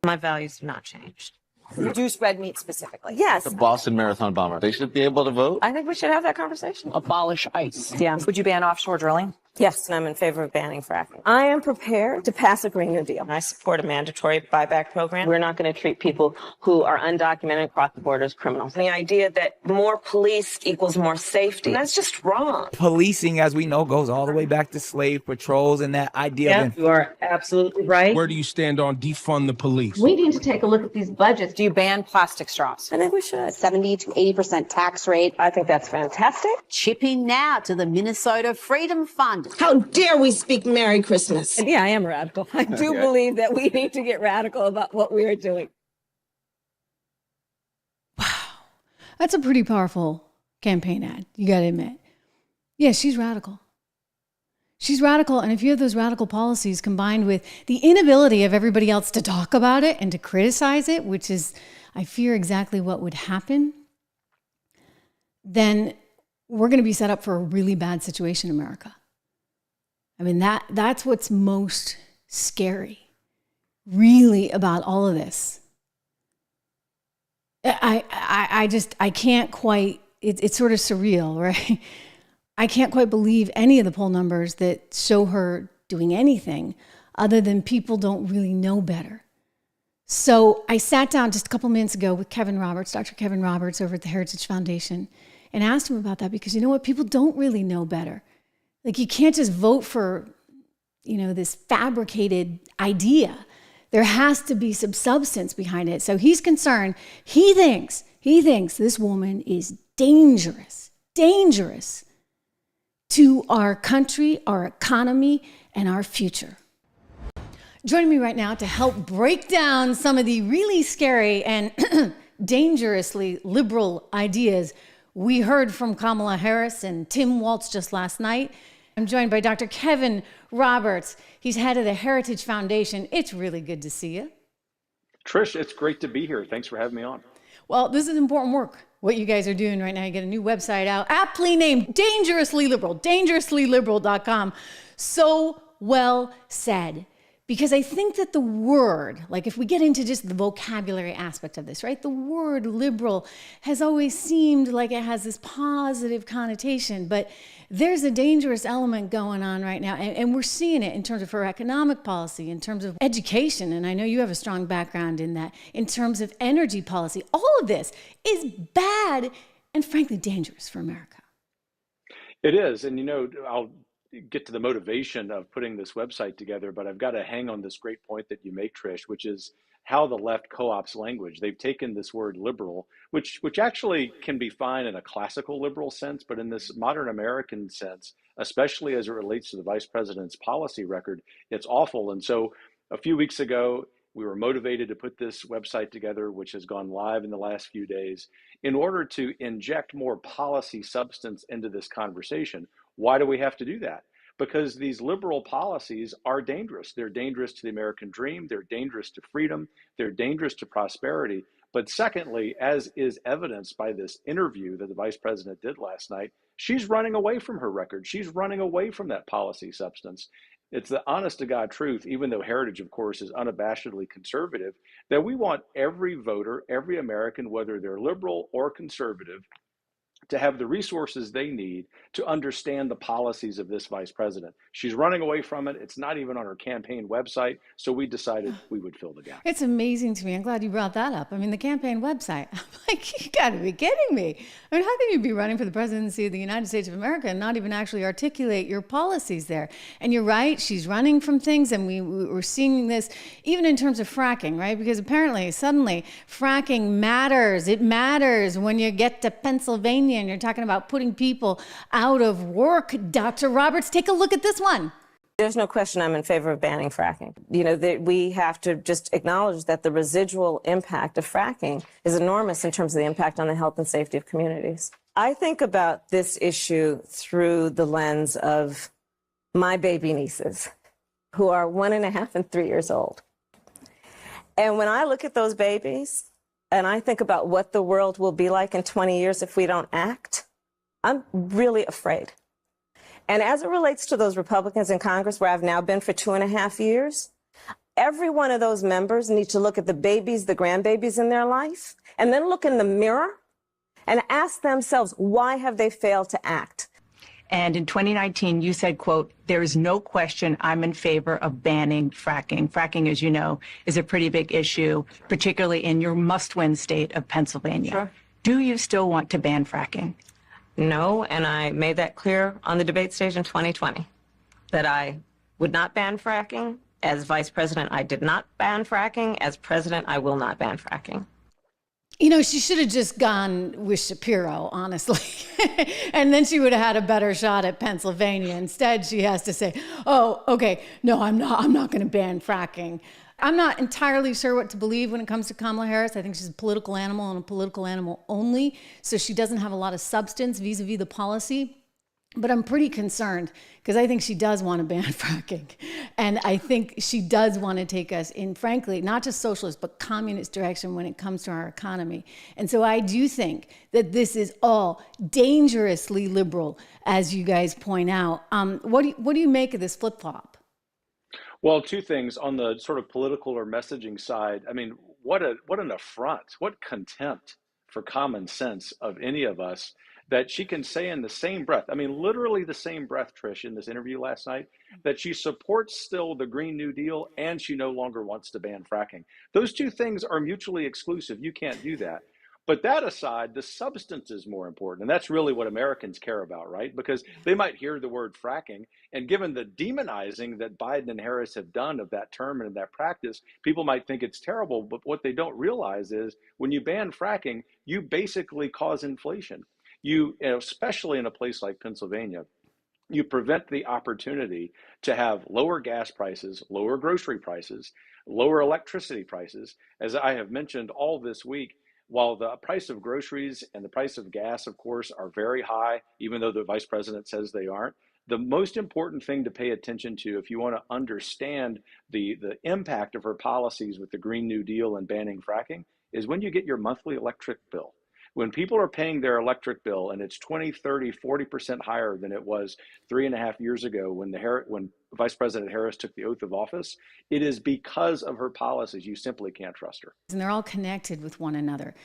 My values have not changed. Reduce red meat specifically. Yes. The Boston Marathon bomber. They should be able to vote. I think we should have that conversation. Abolish ICE. Yeah. Would you ban offshore drilling? Yes, and I'm in favor of banning fracking. I am prepared to pass a Green New Deal. I support a mandatory buyback program. We're not going to treat people who are undocumented across the border as criminals. The idea that more police equals more safety, that's just wrong. Policing, as we know, goes all the way back to slave patrols and that idea. Yeah, you are absolutely right. Where do you stand on defund the police? We need to take a look at these budgets. Do you ban plastic straws? I think we should. 70 to 80% tax rate. I think that's fantastic. Chip in now to the Minnesota Freedom Fund. How dare we speak Merry Christmas? And yeah, I am radical. I do believe that we need to get radical about what we are doing. Wow. That's a pretty powerful campaign ad, you got to admit. Yeah, she's radical. She's radical, and if you have those radical policies combined with the inability of everybody else to talk about it and to criticize it, which is, I fear, exactly what would happen, then we're going to be set up for a really bad situation in America. I mean, that's what's most scary, really, about all of this. I can't quite, it's sort of surreal, right? I can't quite believe any of the poll numbers that show her doing anything other than people don't really know better. So I sat down just a couple minutes ago with Kevin Roberts, Dr. Kevin Roberts over at the Heritage Foundation, and asked him about that because you know what? People don't really know better. Like, you can't just vote for, this fabricated idea. There has to be some substance behind it. So he's concerned. He thinks this woman is dangerous to our country, our economy, and our future. Joining me right now to help break down some of the really scary and dangerously liberal ideas we heard from Kamala Harris and Tim Walz just last night. I'm joined by Dr. Kevin Roberts. He's head of the Heritage Foundation. It's really good to see you. Trish, it's great to be here. Thanks for having me on. Well, this is important work, what you guys are doing right now. You get a new website out, aptly named Dangerously Liberal, dangerouslyliberal.com. So well said. Because I think that the word, like if we get into just the vocabulary aspect of this, right? The word liberal has always seemed like it has this positive connotation, but there's a dangerous element going on right now. And we're seeing it in terms of her economic policy, in terms of education. And I know you have a strong background in that, in terms of energy policy. All of this is bad and frankly dangerous for America. It is. And, I'll get to the motivation of putting this website together, but I've got to hang on this great point that you make, Trish, which is how the left co-opts language. They've taken this word liberal, which actually can be fine in a classical liberal sense, but in this modern American sense, especially as it relates to the vice president's policy record, it's awful. And so a few weeks ago, we were motivated to put this website together, which has gone live in the last few days, in order to inject more policy substance into this conversation. Why do we have to do that? Because these liberal policies are dangerous. They're dangerous to the American dream. They're dangerous to freedom. They're dangerous to prosperity. But secondly, as is evidenced by this interview that the vice president did last night, she's running away from her record. She's running away from that policy substance. It's the honest to God truth, even though Heritage, of course, is unabashedly conservative, that we want every voter, every American, whether they're liberal or conservative, to have the resources they need to understand the policies of this vice president. She's running away from it. It's not even on her campaign website. So we decided we would fill the gap. It's amazing to me. I'm glad you brought that up. I mean, the campaign website. I'm like, you got to be kidding me. I mean, how can you be running for the presidency of the United States of America and not even actually articulate your policies there? And you're right. She's running from things. And we're seeing this even in terms of fracking, right? Because apparently, suddenly, fracking matters. It matters when you get to Pennsylvania and you're talking about putting people out of work. Dr. Roberts, take a look at this one. There's no question I'm in favor of banning fracking. You know, we have to just acknowledge that the residual impact of fracking is enormous in terms of the impact on the health and safety of communities. I think about this issue through the lens of my baby nieces, who are 1.5 and 3 years old. And when I look at those babies and I think about what the world will be like in 20 years if we don't act, I'm really afraid. And as it relates to those Republicans in Congress, where I've now been for 2.5 years, every one of those members need to look at the babies, the grandbabies in their life, and then look in the mirror and ask themselves, why have they failed to act? And in 2019, you said, quote, there is no question I'm in favor of banning fracking. Fracking, as you know, is a pretty big issue, particularly in your must-win state of Pennsylvania. Sure. Do you still want to ban fracking? No, and I made that clear on the debate stage in 2020, that I would not ban fracking. As vice president, I did not ban fracking. As president, I will not ban fracking. You know, she should have just gone with Shapiro, honestly. And then she would have had a better shot at Pennsylvania. Instead, she has to say, oh, okay, no, I'm not going to ban fracking. I'm not entirely sure what to believe when it comes to Kamala Harris. I think she's a political animal and a political animal only. So she doesn't have a lot of substance vis-a-vis the policy. But I'm pretty concerned because I think she does want to ban fracking. And I think she does want to take us in, frankly, not just socialist, but communist direction when it comes to our economy. And so I do think that this is all dangerously liberal, as you guys point out. What do you make of this flip-flop? Well, two things on the sort of political or messaging side. I mean, what an affront, what contempt for common sense of any of us that she can say in the same breath, I mean, literally the same breath, Trish, in this interview last night, that she supports still the Green New Deal and she no longer wants to ban fracking. Those two things are mutually exclusive. You can't do that. But that aside, the substance is more important. And that's really what Americans care about, right? Because they might hear the word fracking. And given the demonizing that Biden and Harris have done of that term and that practice, people might think it's terrible. But what they don't realize is when you ban fracking, you basically cause inflation. You know, especially in a place like Pennsylvania, you prevent the opportunity to have lower gas prices, lower grocery prices, lower electricity prices. As I have mentioned all this week, while the price of groceries and the price of gas, of course, are very high, even though the vice president says they aren't, the most important thing to pay attention to if you want to understand the impact of her policies with the Green New Deal and banning fracking is when you get your monthly electric bill. When people are paying their electric bill and it's 20, 30, 40% higher than it was 3.5 years ago when Vice President Harris took the oath of office, it is because of her policies. You simply can't trust her. And they're all connected with one another.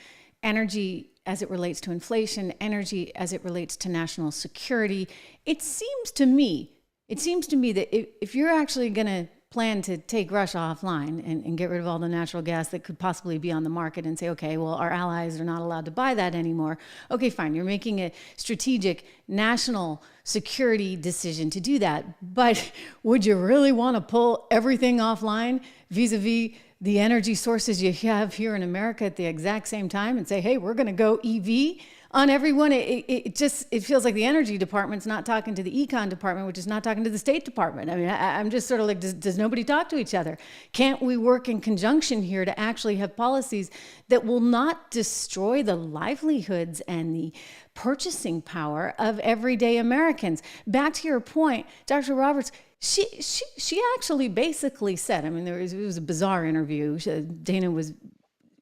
Energy as it relates to inflation, energy as it relates to national security. It seems to me that if you're actually going to plan to take Russia offline and get rid of all the natural gas that could possibly be on the market and say, okay, well, our allies are not allowed to buy that anymore. Okay, fine. You're making a strategic national security decision to do that. But would you really want to pull everything offline vis-a-vis the energy sources you have here in America at the exact same time and say, hey, we're going to go EV on everyone? It feels like the energy department's not talking to the econ department, which is not talking to the State Department. I mean, I'm just sort of like, does nobody talk to each other? Can't we work in conjunction here to actually have policies that will not destroy the livelihoods and the purchasing power of everyday Americans? Back to your point, Dr. Roberts, she actually basically said, I mean, it was a bizarre interview. Dana was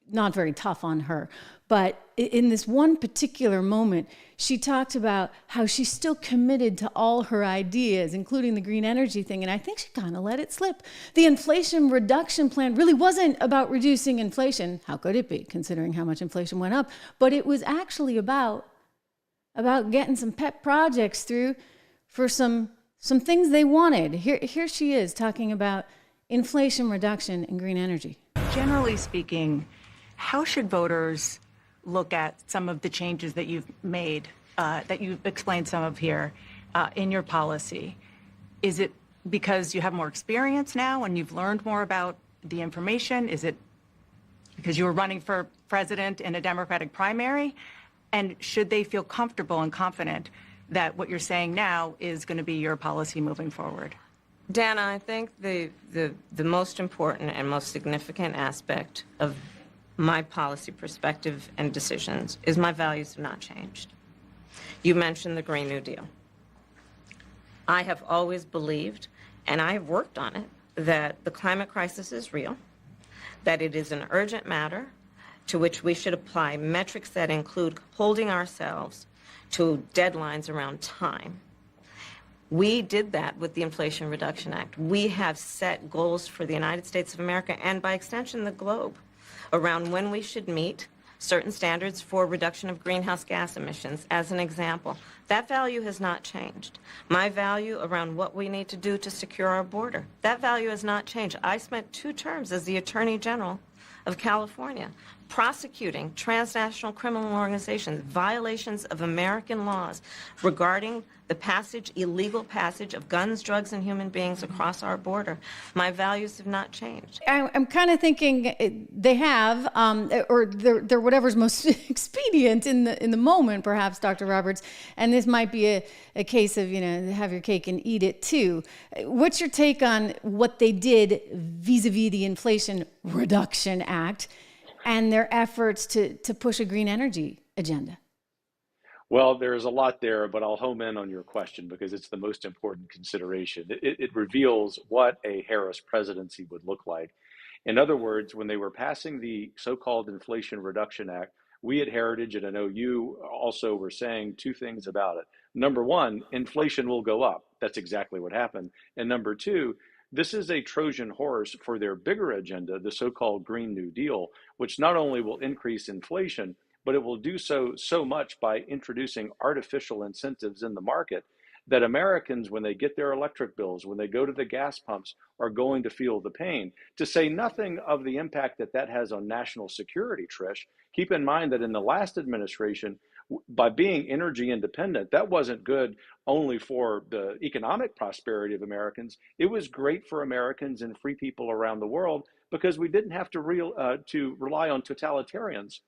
not very tough on her. But in this one particular moment, she talked about how she's still committed to all her ideas, including the green energy thing. And I think she kind of let it slip. The Inflation Reduction Plan really wasn't about reducing inflation. How could it be, considering how much inflation went up? But it was actually about about getting some pet projects through for some things they wanted. Here she is talking about inflation reduction and green energy. Generally speaking, how should voters look at some of the changes that you've made, that you've explained some of here in your policy? Is it because you have more experience now and you've learned more about the information? Is it because you were running for president in a Democratic primary? And should they feel comfortable and confident that what you're saying now is going to be your policy moving forward? Dana, I think the most important and most significant aspect of my policy perspective and decisions is my values have not changed. You mentioned the Green New Deal. I have always believed, and I have worked on it, that the climate crisis is real, that it is an urgent matter to which we should apply metrics that include holding ourselves to deadlines around time. We did that with the Inflation Reduction Act. We have set goals for the United States of America and by extension the globe around when we should meet certain standards for reduction of greenhouse gas emissions, as an example. That value has not changed. My value around what we need to do to secure our border, that value has not changed. I spent 2 terms as the Attorney General of California prosecuting transnational criminal organizations, violations of American laws regarding the illegal passage of guns, drugs, and human beings across our border. My values have not changed. I'm kind of thinking they have, or they're whatever's most expedient in the moment, perhaps, Dr. Roberts. And this might be a case of, have your cake and eat it too. What's your take on what they did vis-a-vis the Inflation Reduction Act and their efforts to push a green energy agenda? Well, there's a lot there, but I'll home in on your question because it's the most important consideration. It reveals what a Harris presidency would look like. In other words, when they were passing the so-called Inflation Reduction Act, we at Heritage, and I know you also were saying 2 things about it. Number 1, inflation will go up. That's exactly what happened. And number 2, this is a Trojan horse for their bigger agenda, the so-called Green New Deal, which not only will increase inflation, but it will do so much by introducing artificial incentives in the market that Americans, when they get their electric bills, when they go to the gas pumps, are going to feel the pain. To say nothing of the impact that has on national security, Trish. Keep in mind that in the last administration, by being energy independent, that wasn't good only for the economic prosperity of Americans. It was great for Americans and free people around the world because we didn't have to rely on totalitarians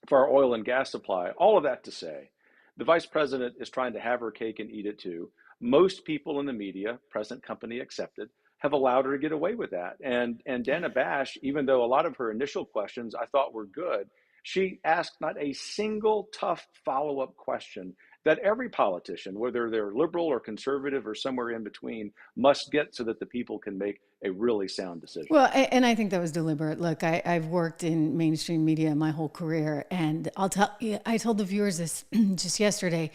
for our oil and gas supply. All of that to say, the vice president is trying to have her cake and eat it too. Most people in the media, present company accepted, have allowed her to get away with that. And Dana Bash, even though a lot of her initial questions I thought were good, she asked not a single tough follow-up question that every politician, whether they're liberal or conservative or somewhere in between, must get so that the people can make a really sound decision. Well, and I think that was deliberate. Look, I've worked in mainstream media my whole career, and I told the viewers this just yesterday,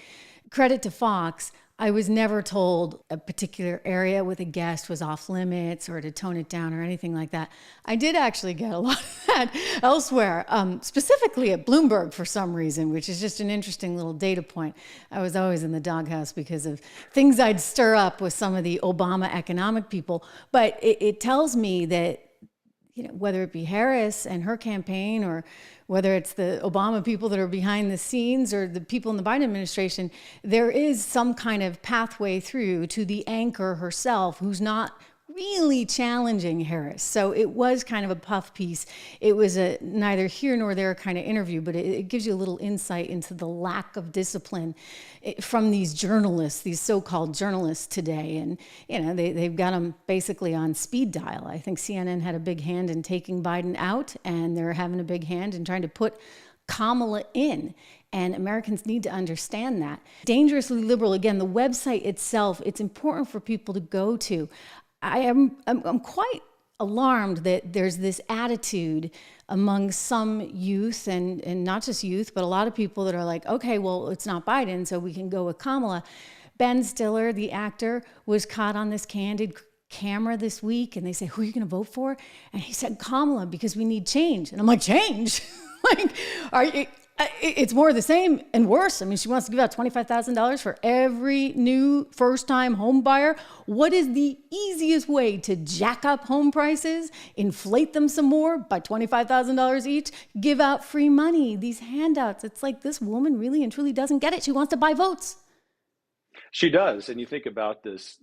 credit to Fox, I was never told a particular area with a guest was off limits or to tone it down or anything like that. I did actually get a lot of that elsewhere, specifically at Bloomberg for some reason, which is just an interesting little data point. I was always in the doghouse because of things I'd stir up with some of the Obama economic people. But it tells me that, whether it be Harris and her campaign or whether it's the Obama people that are behind the scenes or the people in the Biden administration, there is some kind of pathway through to the anchor herself who's not really challenging Harris. So it was kind of a puff piece. It was a neither here nor there kind of interview, but it gives you a little insight into the lack of discipline from these journalists, these so-called journalists today. And, they've got them basically on speed dial. I think CNN had a big hand in taking Biden out, and they're having a big hand in trying to put Kamala in. And Americans need to understand that. Dangerously Liberal, again, the website itself, it's important for people to go to. I'm quite alarmed that there's this attitude among some youth and not just youth, but a lot of people that are like, okay, well, it's not Biden, so we can go with Kamala. Ben Stiller, the actor, was caught on this candid camera this week, and they say, who are you going to vote for? And he said Kamala because we need change. And I'm like, change? It's more of the same and worse. I mean, she wants to give out $25,000 for every new first-time home buyer. What is the easiest way to jack up home prices, inflate them some more by $25,000 each, give out free money, these handouts? It's like this woman really and truly doesn't get it. She wants to buy votes. She does. And you think about this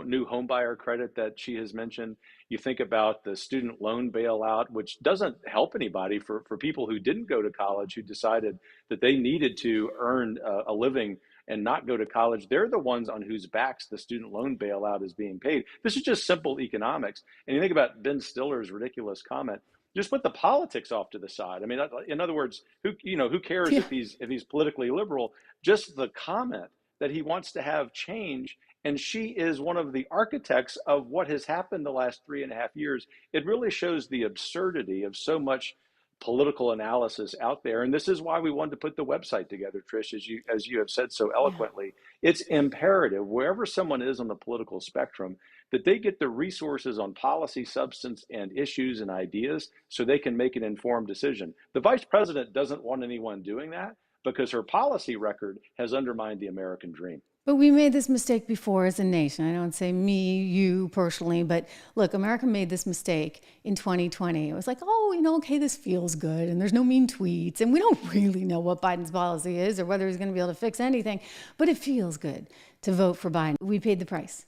new homebuyer credit that she has mentioned. You think about the student loan bailout, which doesn't help anybody for people who didn't go to college, who decided that they needed to earn a living and not go to college. They're the ones on whose backs the student loan bailout is being paid. This is just simple economics. And you think about Ben Stiller's ridiculous comment. Just put the politics off to the side. I mean, in other words, who cares if he's politically liberal? Just the comment that he wants to have change. And she is one of the architects of what has happened the last 3.5 years. It really shows the absurdity of so much political analysis out there. And this is why we wanted to put the website together, Trish, as you have said so eloquently. It's imperative, wherever someone is on the political spectrum, that they get the resources on policy, substance, and issues and ideas so they can make an informed decision. The vice president doesn't want anyone doing that, because her policy record has undermined the American dream. But we made this mistake before as a nation. I don't say me, you personally, but look, America made this mistake in 2020. It was like, okay, this feels good, and there's no mean tweets, and we don't really know what Biden's policy is or whether he's going to be able to fix anything, but it feels good to vote for Biden. We paid the price.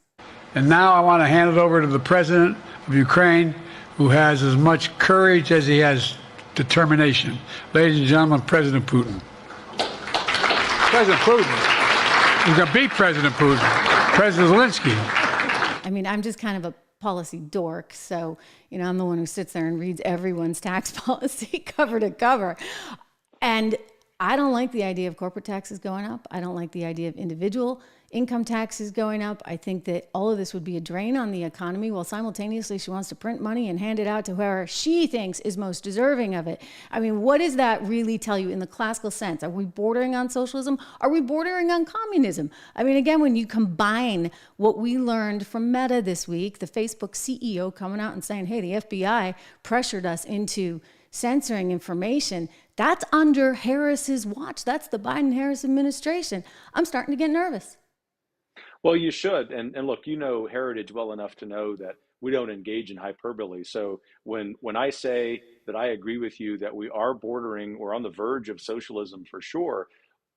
And now I want to hand it over to the president of Ukraine, who has as much courage as he has determination. Ladies and gentlemen, President Putin. President Putin. He's going to beat President Putin. President Zelensky. I mean, I'm just kind of a policy dork. So, I'm the one who sits there and reads everyone's tax policy cover to cover. And I don't like the idea of corporate taxes going up. I don't like the idea of individual income taxes going up. I think that all of this would be a drain on the economy, while simultaneously she wants to print money and hand it out to whoever she thinks is most deserving of it. I mean, what does that really tell you in the classical sense? Are we bordering on socialism? Are we bordering on communism? I mean, again, when you combine what we learned from Meta this week, the Facebook CEO coming out and saying, hey, the FBI pressured us into censoring information, that's under Harris's watch. That's the Biden-Harris administration. I'm starting to get nervous. Well, you should. And look, Heritage well enough to know that we don't engage in hyperbole. So when I say that I agree with you that we are bordering or on the verge of socialism for sure,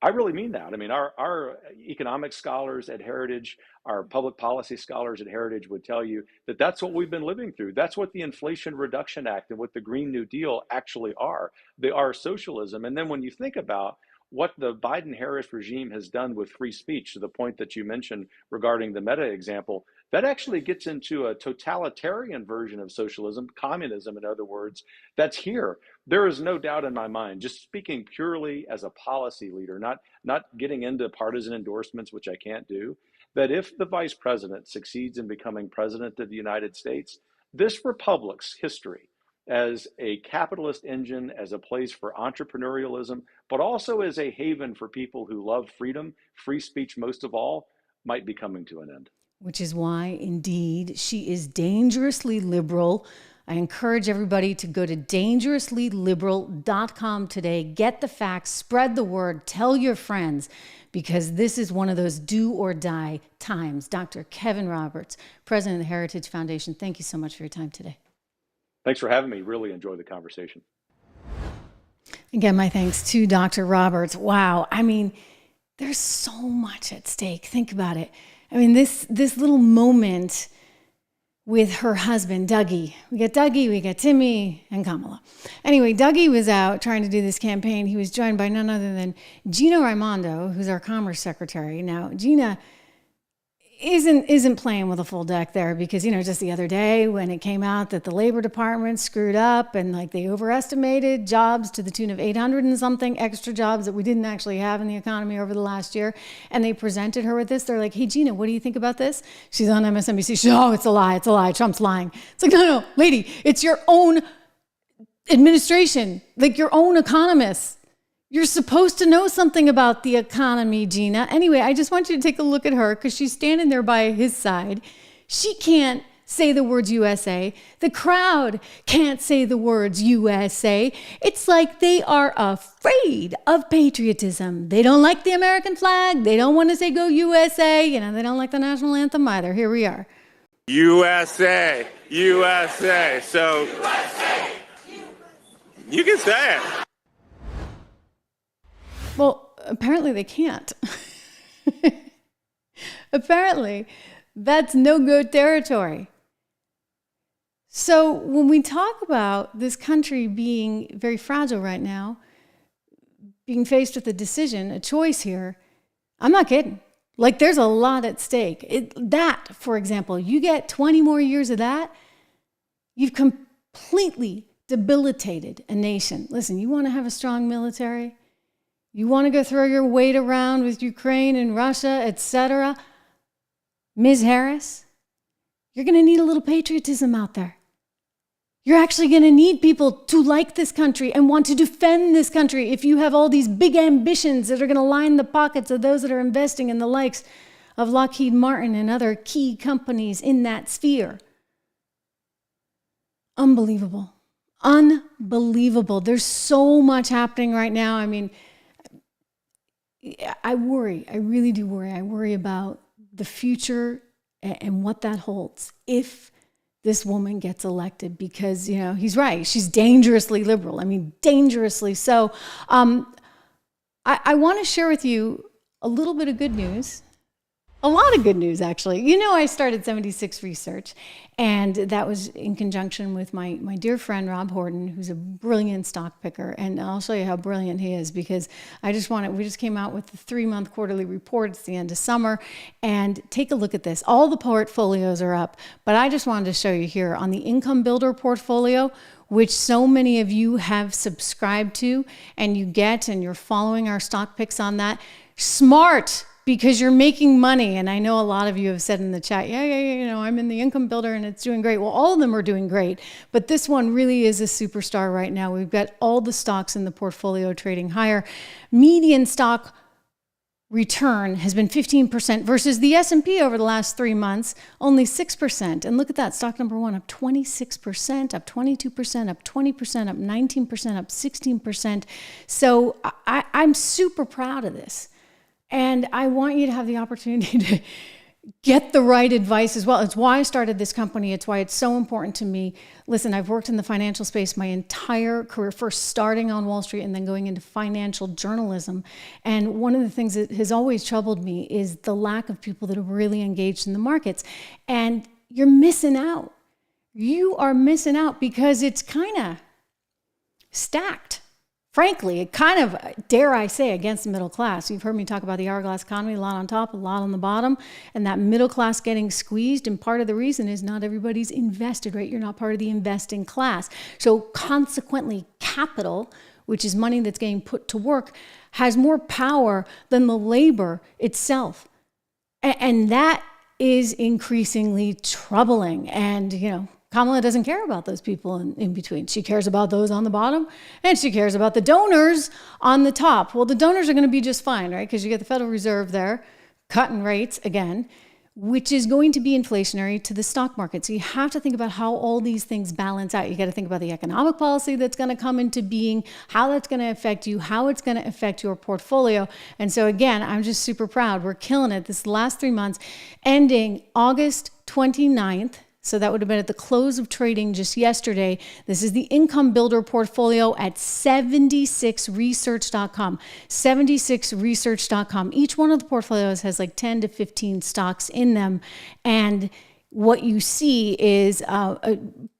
I really mean that. I mean, our economic scholars at Heritage, our public policy scholars at Heritage would tell you that that's what we've been living through. That's what the Inflation Reduction Act and what the Green New Deal actually are. They are socialism. And then when you think about what the Biden-Harris regime has done with free speech, to the point that you mentioned regarding the Meta example, that actually gets into a totalitarian version of socialism, communism, in other words, that's here. There is no doubt in my mind, just speaking purely as a policy leader, not getting into partisan endorsements, which I can't do, that if the vice president succeeds in becoming president of the United States, this republic's history as a capitalist engine, as a place for entrepreneurialism, but also as a haven for people who love freedom, free speech most of all, might be coming to an end. Which is why, indeed, she is dangerously liberal. I encourage everybody to go to dangerouslyliberal.com today. Get the facts, spread the word, tell your friends, because this is one of those do or die times. Dr. Kevin Roberts, president of the Heritage Foundation, thank you so much for your time today. Thanks for having me. Really enjoyed the conversation. Again, my thanks to Dr. Roberts. Wow. I mean, there's so much at stake. Think about it. I mean, this little moment with her husband, Dougie. We got Dougie, we got Timmy, and Kamala. Anyway, Dougie was out trying to do this campaign. He was joined by none other than Gina Rondo, who's our Commerce Secretary. Now, Gina isn't playing with a full deck there, because just the other day when it came out that the Labor Department screwed up and they overestimated jobs to the tune of 800 and something extra jobs that we didn't actually have in the economy over the last year, and they presented her with this, they're like, hey Gina, what do you think about this? She's on MSNBC. She's, oh, it's a lie, Trump's lying. It's like, no, lady, it's your own administration, like your own economists. You're supposed to know something about the economy, Gina. Anyway, I just want you to take a look at her, because she's standing there by his side. She can't say the words USA. The crowd can't say the words USA. It's like they are afraid of patriotism. They don't like the American flag. They don't want to say go USA. You know, they don't like the national anthem either. Here we are. USA, USA. So you can say it. Well, apparently they can't. Apparently, that's no-go territory. So when we talk about this country being very fragile right now, being faced with a decision, a choice here, I'm not kidding. Like, there's a lot at stake. That, for example, you get 20 more years of that, you've completely debilitated a nation. Listen, you want to have a strong military? You want to go throw your weight around with Ukraine and Russia, etc.? Ms. Harris, you're going to need a little patriotism out there. You're actually going to need people to like this country and want to defend this country if you have all these big ambitions that are going to line the pockets of those that are investing in the likes of Lockheed Martin and other key companies in that sphere. Unbelievable. Unbelievable. There's so much happening right now. I mean, I worry. I really do worry. I worry about the future and what that holds if this woman gets elected, because, you know, he's right. She's dangerously liberal. I mean, dangerously so. I want to share with you a little bit of good news. A lot of good news, actually. You know, I started 76 Research, and that was in conjunction with my dear friend, Rob Horton, who's a brilliant stock picker. And I'll show you how brilliant he is, because we just came out with the 3-month quarterly report. It's the end of summer. And take a look at this. All the portfolios are up, but I just wanted to show you here on the Income Builder portfolio, which so many of you have subscribed to, and you're following our stock picks on that. Smart, because you're making money. And I know a lot of you have said in the chat, yeah, you know, I'm in the Income Builder and it's doing great. Well, all of them are doing great, but this one really is a superstar right now. We've got all the stocks in the portfolio trading higher. Median stock return has been 15% versus the S&P over the last 3 months, only 6%. And look at that, stock number one up 26%, up 22%, up 20%, up 19%, up 16%. So I'm super proud of this. And I want you to have the opportunity to get the right advice as well. It's why I started this company. It's why it's so important to me. Listen, I've worked in the financial space my entire career, first starting on Wall Street and then going into financial journalism. And one of the things that has always troubled me is the lack of people that are really engaged in the markets. And you're missing out. You are missing out because it's kind of stacked. Frankly, it kind of, dare I say, against the middle class. You've heard me talk about the hourglass economy, a lot on top, a lot on the bottom, and that middle class getting squeezed. And part of the reason is not everybody's invested, right? You're not part of the investing class. So consequently, capital, which is money that's getting put to work, has more power than the labor itself. And that is increasingly troubling. And, you know, Kamala doesn't care about those people in between. She cares about those on the bottom, and she cares about the donors on the top. Well, the donors are going to be just fine, right? Because you get the Federal Reserve there, cutting rates again, which is going to be inflationary to the stock market. So you have to think about how all these things balance out. You got to think about the economic policy that's going to come into being, how that's going to affect you, how it's going to affect your portfolio. And so again, I'm just super proud. We're killing it this last 3 months, ending August 29th. So that would have been at the close of trading just yesterday. This is the Income Builder portfolio at 76research.com. 76research.com. Each one of the portfolios has like 10 to 15 stocks in them. And what you see is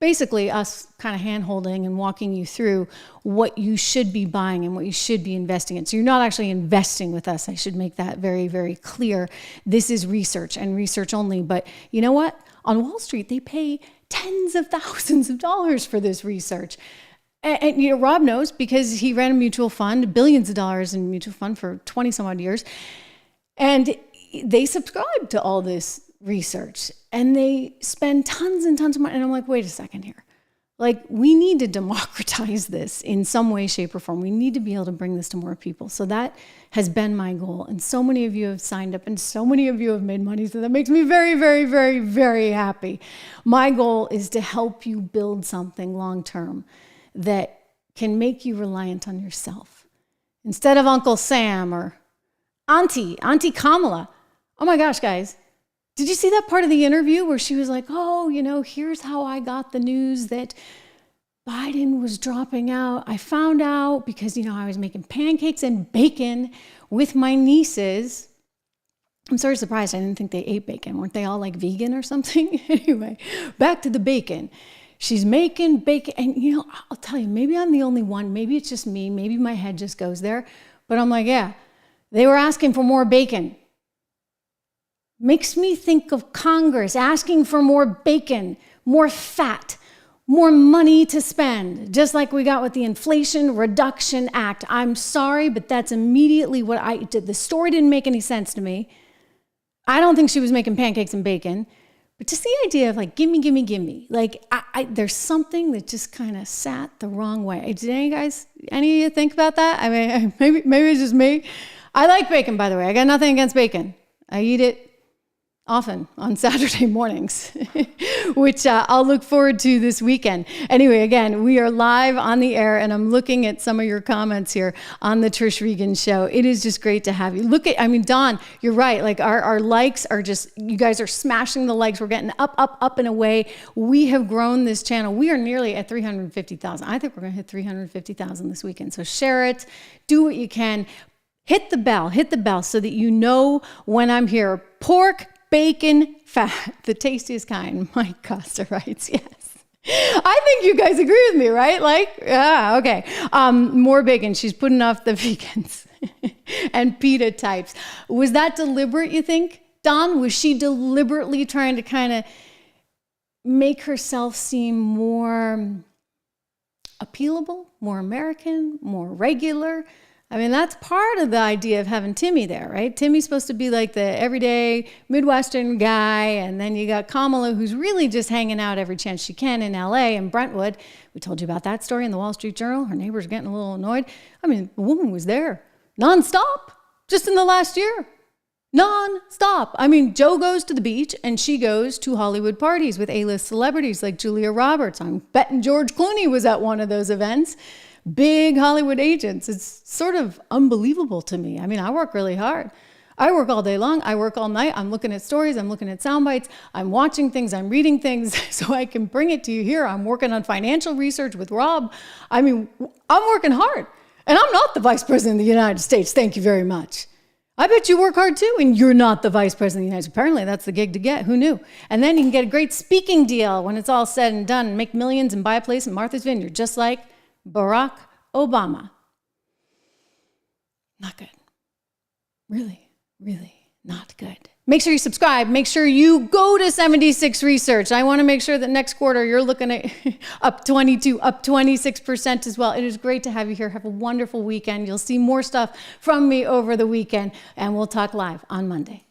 basically us kind of hand-holding and walking you through what you should be buying and what you should be investing in. So you're not actually investing with us. I should make that very, very clear. This is research and research only. But you know what? On Wall Street, they pay tens of thousands of dollars for this research. And you know, Rob knows because he ran a mutual fund, billions of dollars in mutual fund for 20 some odd years. And they subscribe to all this research and they spend tons and tons of money. And I'm like, wait a second here. Like, we need to democratize this in some way, shape, or form. We need to be able to bring this to more people. So that has been my goal. And so many of you have signed up, and so many of you have made money. So that makes me very, very, very, very happy. My goal is to help you build something long-term that can make you reliant on yourself. Instead of Uncle Sam or Auntie Kamala. Oh my gosh, guys. Did you see that part of the interview where she was like, oh, here's how I got the news that Biden was dropping out. I found out because, I was making pancakes and bacon with my nieces. I'm sort of surprised. I didn't think they ate bacon. Weren't they all like vegan or something? Anyway, back to the bacon. She's making bacon. And, I'll tell you, maybe I'm the only one. Maybe it's just me. Maybe my head just goes there. But I'm like, yeah, they were asking for more bacon. Makes me think of Congress asking for more bacon, more fat, more money to spend, just like we got with the Inflation Reduction Act. I'm sorry, but that's immediately what I did. The story didn't make any sense to me. I don't think she was making pancakes and bacon, but just the idea of like, gimme, gimme, gimme. Like, there's something that just kind of sat the wrong way. Did any of you think about that? I mean, maybe it's just me. I like bacon, by the way. I got nothing against bacon. I eat it often on Saturday mornings, which I'll look forward to this weekend. Anyway, again, we are live on the air, and I'm looking at some of your comments here on the Trish Regan Show. It is just great to have you. Don, you're right. Like our likes are just, you guys are smashing the likes. We're getting up and away. We have grown this channel. We are nearly at 350,000. I think we're going to hit 350,000 this weekend. So share it, do what you can. Hit the bell so that you know when I'm here. Pork, bacon, fat, the tastiest kind. Mike Costa writes, yes. I think you guys agree with me, right? Okay. More bacon. She's putting off the vegans and PETA types. Was that deliberate, you think, Don? Was she deliberately trying to kind of make herself seem more appealable, more American, more regular? I mean, that's part of the idea of having Timmy there, right? Timmy's supposed to be like the everyday Midwestern guy, and then you got Kamala, who's really just hanging out every chance she can in LA and Brentwood. We told you about that story in the Wall Street Journal. Her neighbors getting a little annoyed. I mean, the woman was there nonstop, just in the last year. Non-stop. I mean, Joe goes to the beach and she goes to Hollywood parties with A-list celebrities like Julia Roberts. I'm betting George Clooney was at one of those events. Big Hollywood agents. It's sort of unbelievable to me. I mean, I work really hard. I work all day long. I work all night. I'm looking at stories. I'm looking at sound bites. I'm watching things. I'm reading things so I can bring it to you here. I'm working on financial research with Rob. I mean, I'm working hard. And I'm not the Vice President of the United States. Thank you very much. I bet you work hard too, and you're not the Vice President of the United States. Apparently, that's the gig to get. Who knew? And then you can get a great speaking deal when it's all said and done and make millions and buy a place in Martha's Vineyard, just like Barack Obama. Not good. Really, really not good. Make sure you subscribe. Make sure you go to 76 Research. I want to make sure that next quarter you're looking at up 22, up 26% as well. It is great to have you here. Have a wonderful weekend. You'll see more stuff from me over the weekend, and we'll talk live on Monday.